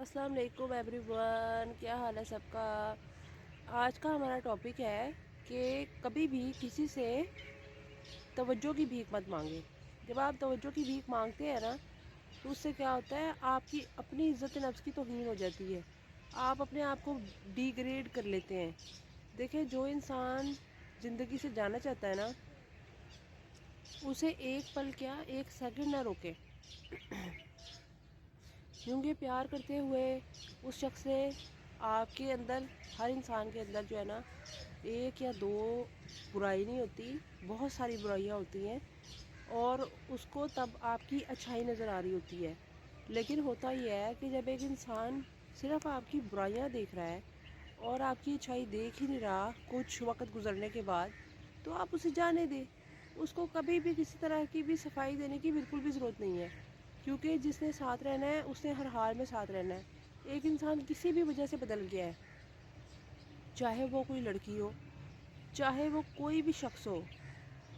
السلام علیکم every one, کیا حال ہے سب کا؟ آج کا ہمارا ٹاپک ہے کہ کبھی بھی کسی سے توجہ کی بھیک مت مانگے۔ جب آپ توجہ کی بھیک مانگتے ہیں نا تو اس سے کیا ہوتا ہے، آپ کی اپنی عزت نفس کی توہین ہو جاتی ہے، آپ اپنے آپ کو ڈی گریڈ کر لیتے ہیں۔ دیکھیں، جو انسان زندگی سے جانا چاہتا ہے نا، اسے ایک پل کیا، ایک سیکنڈ نہ روکے، کیونکہ پیار کرتے ہوئے اس شخص سے آپ کے اندر، ہر انسان کے اندر جو ہے نا، ایک یا دو برائی نہیں ہوتی، بہت ساری برائیاں ہوتی ہیں، اور اس کو تب آپ کی اچھائی نظر آ رہی ہوتی ہے۔ لیکن ہوتا یہ ہے کہ جب ایک انسان صرف آپ کی برائیاں دیکھ رہا ہے اور آپ کی اچھائی دیکھ ہی نہیں رہا کچھ وقت گزرنے کے بعد، تو آپ اسے جانے دیں۔ اس کو کبھی بھی کسی طرح کی بھی صفائی دینے کی بالکل بھی ضرورت نہیں ہے، کیونکہ جس نے ساتھ رہنا ہے اس نے ہر حال میں ساتھ رہنا ہے۔ ایک انسان کسی بھی وجہ سے بدل گیا ہے، چاہے وہ کوئی لڑکی ہو، چاہے وہ کوئی بھی شخص ہو،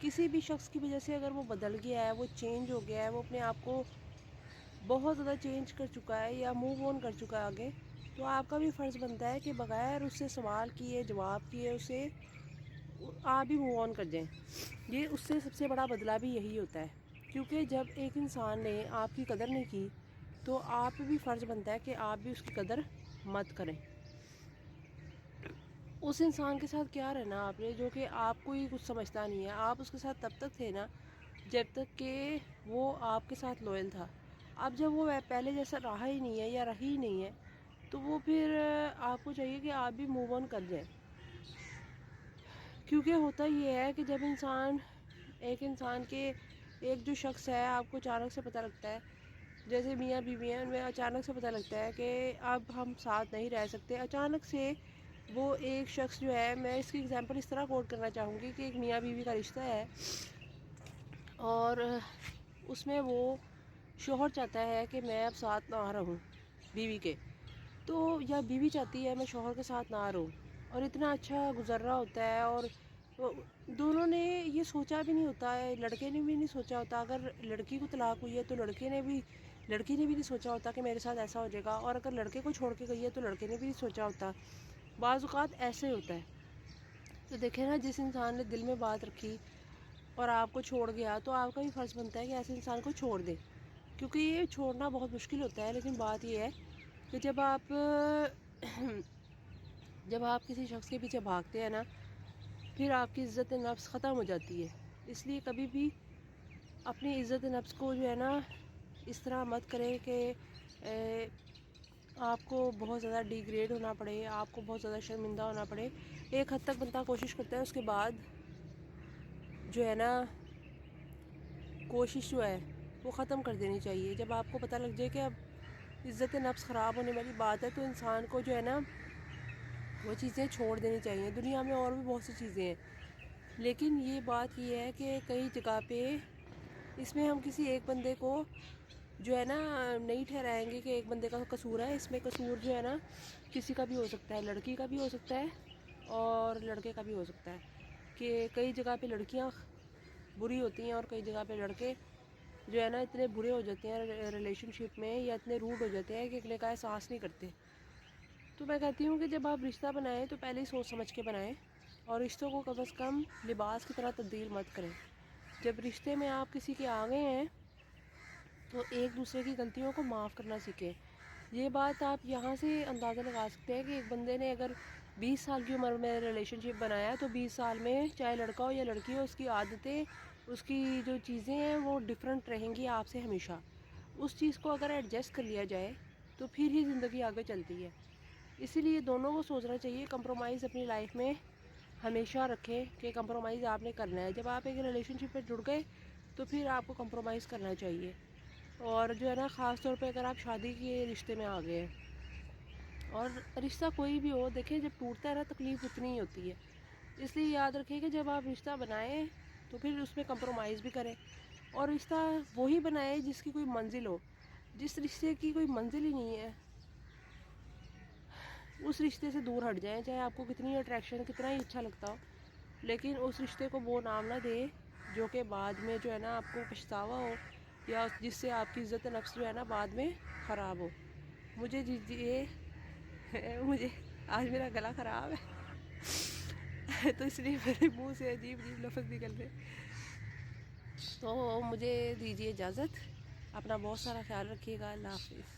کسی بھی شخص کی وجہ سے اگر وہ بدل گیا ہے، وہ چینج ہو گیا ہے، وہ اپنے آپ کو بہت زیادہ چینج کر چکا ہے یا موو آن کر چکا ہے آگے، تو آپ کا بھی فرض بنتا ہے کہ بغیر اس سے سوال کیے، جواب کیے، اسے آپ بھی موو آن کر جائیں۔ یہ اس سے سب سے بڑا بدلہ بھی یہی ہوتا ہے، کیونکہ جب ایک انسان نے آپ کی قدر نہیں کی تو آپ پہ بھی فرض بنتا ہے کہ آپ بھی اس کی قدر مت کریں۔ اس انسان کے ساتھ کیا رہنا آپ نے جو کہ آپ کو ہی کچھ سمجھتا نہیں ہے، آپ اس کے ساتھ تب تک تھے نا جب تک کہ وہ آپ کے ساتھ لوئل تھا۔ اب جب وہ پہلے جیسا رہا ہی نہیں ہے یا رہی ہی نہیں ہے، تو وہ پھر آپ کو چاہیے کہ آپ بھی موو آن کر جائیں، کیونکہ ہوتا یہ ہے کہ جب ایک انسان کے ایک جو شخص ہے، آپ کو اچانک سے پتہ لگتا ہے، جیسے میاں بیوی ہیں، ان میں اچانک سے پتہ لگتا ہے کہ اب ہم ساتھ نہیں رہ سکتے، اچانک سے وہ ایک شخص جو ہے، میں اس کی اگزامپل اس طرح کوٹ کرنا چاہوں گی کہ ایک میاں بیوی کا رشتہ ہے اور اس میں وہ شوہر چاہتا ہے کہ میں اب ساتھ نہ رہوں بیوی کے، تو یا بیوی چاہتی ہے میں شوہر کے ساتھ نہ رہوں، اور اتنا اچھا گزر رہا ہوتا ہے، اور دونوں نے یہ سوچا بھی نہیں ہوتا ہے، لڑکے نے بھی نہیں سوچا ہوتا، اگر لڑکی کو طلاق ہوئی ہے تو لڑکی نے بھی نہیں سوچا ہوتا کہ میرے ساتھ ایسا ہو جائے گا، اور اگر لڑکے کو چھوڑ کے گئی ہے تو لڑکے نے بھی نہیں سوچا ہوتا۔ بعض اوقات ایسے ہوتا ہے۔ تو دیکھیں نا، جس انسان نے دل میں بات رکھی اور آپ کو چھوڑ گیا، تو آپ کا بھی فرض بنتا ہے کہ ایسے انسان کو چھوڑ دے، کیونکہ یہ چھوڑنا بہت مشکل ہوتا ہے۔ لیکن بات یہ ہے کہ جب آپ کسی شخص کے پیچھے بھاگتے ہیں نا، پھر آپ کی عزت نفس ختم ہو جاتی ہے۔ اس لیے کبھی بھی اپنی عزت نفس کو جو ہے نا اس طرح مت کریں کہ آپ کو بہت زیادہ ڈی گریڈ ہونا پڑے، آپ کو بہت زیادہ شرمندہ ہونا پڑے۔ ایک حد تک بندہ کوشش کرتا ہے، اس کے بعد جو ہے نا کوشش جو ہے وہ ختم کر دینی چاہیے۔ جب آپ کو پتہ لگ جائے کہ اب عزت نفس خراب ہونے والی بات ہے، تو انسان کو جو ہے نا وہ چیزیں چھوڑ دینی چاہیے۔ دنیا میں اور بھی بہت سی چیزیں ہیں، لیکن یہ بات یہ ہے کہ کئی جگہ پہ اس میں ہم کسی ایک بندے کو جو ہے نا نہیں ٹھہرائیں گے کہ ایک بندے کا قصور ہے۔ اس میں قصور جو ہے نا کسی کا بھی ہو سکتا ہے، لڑکی کا بھی ہو سکتا ہے اور لڑکے کا بھی ہو سکتا ہے، کہ کئی جگہ پہ لڑکیاں بری ہوتی ہیں اور کئی جگہ پہ لڑکے جو ہے نا اتنے برے ہو جاتے ہیں ریلیشن شپ میں، یا اتنے روڈ ہو جاتے ہیں کہ ایک کا احساس نہیں کرتے۔ تو میں کہتی ہوں کہ جب آپ رشتہ بنائیں تو پہلے ہی سوچ سمجھ کے بنائیں، اور رشتوں کو کم از کم لباس کی طرح تبدیل مت کریں۔ جب رشتے میں آپ کسی کے آگے ہیں تو ایک دوسرے کی غلطیوں کو معاف کرنا سیکھیں۔ یہ بات آپ یہاں سے اندازہ لگا سکتے ہیں کہ ایک بندے نے اگر 20 سال کی عمر میں ریلیشن شپ بنایا، تو 20 سال میں چاہے لڑکا ہو یا لڑکی ہو، اس کی عادتیں، اس کی جو چیزیں ہیں وہ ڈیفرنٹ رہیں گی آپ سے ہمیشہ۔ اس چیز کو اگر ایڈجسٹ کر لیا جائے تو پھر ہی زندگی آگے چلتی ہے۔ اسی لیے دونوں کو سوچنا چاہیے، کمپرومائز اپنی لائف میں ہمیشہ رکھیں کہ کمپرومائز آپ نے کرنا ہے۔ جب آپ ایک ریلیشن شپ پہ جڑ گئے تو پھر آپ کو کمپرومائز کرنا چاہیے، اور جو ہے نا خاص طور پہ اگر آپ شادی کے رشتے میں آ گئے ہیں، اور رشتہ کوئی بھی ہو، دیکھیں جب ٹوٹتا ہے نا تکلیف اتنی ہی ہوتی ہے۔ اس لیے یاد رکھیں کہ جب آپ رشتہ بنائیں تو پھر اس میں کمپرومائز بھی کریں، اور رشتہ وہی بنائیں جس کی کوئی منزل ہو۔ جس رشتے کی کوئی منزل ہی نہیں ہے، اس رشتے سے دور ہٹ جائیں، چاہے آپ کو کتنی اٹریکشن، کتنا ہی اچھا لگتا ہو، لیکن اس رشتے کو وہ نام نہ دیں جو کہ بعد میں جو ہے نا آپ کو پچھتاوا ہو، یا جس سے آپ کی عزت نفس جو ہے نا بعد میں خراب ہو۔ مجھے دیجیے. مجھے آج میرا گلا خراب ہے تو اس لیے میرے منہ سے عجیب عجیب لفظ نکل رہے. تو مجھے دیجیے اجازت. اپنا بہت سارا خیال رکھیے گا. اللہ حافظ.